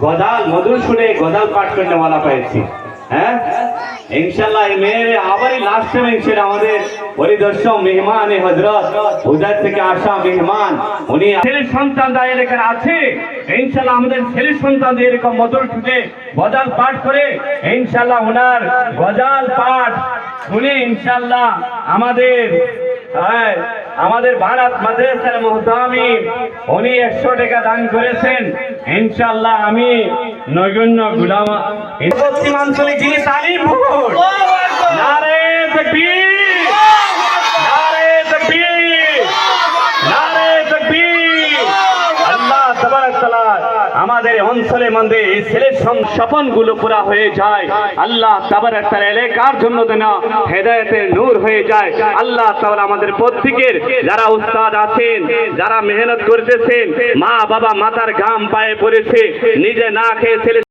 গজাল মধুর সুরে গজাল পাঠ করতে वाला পেয়েছি। হ্যাঁ इंशाल्लाह मेरे आबारी लास्ट में इंशाल्लाह আমাদের পরিদর্শক মেহমান হযরত উজার থেকে আসা মেহমান উনি ছেলে সন্তানরা এলাকার আছে इंशाल्लाह আমাদের ছেলে সন্তানদের এরকম মধুর সুরে গজাল পাঠ করে इंशाल्लाह ওনার গজাল পাঠ শুনে इंशाल्लाह আমাদের ভারত মাদ্রাসার মুহতামিম উনি 100 টাকা দান করেছেন इंशाल्लाह আমি নগণ্য গোলাম পশ্চিমাঞ্চলে যিনি তালিম ভোট নারে তাকবীর নারে তাকবীর নারে তাকবীর আল্লাহ তাবারক তাআলা আমাদের অঞ্চলে মধ্যে এই ছেলের স্বপ্নগুলো পুরা হয়ে যায় আল্লাহ তাবারক তাআলা এলাকার জন্য যেন হেদায়েতের নূর হয়ে যায় আল্লাহ তাআলা আমাদের প্রত্যেকের যারা উস্তাদ আছেন যারা মেহনত করতেছেন মা বাবা মাথার ঘাম পায়ে পড়েছে নিজে না খেয়ে ছেলে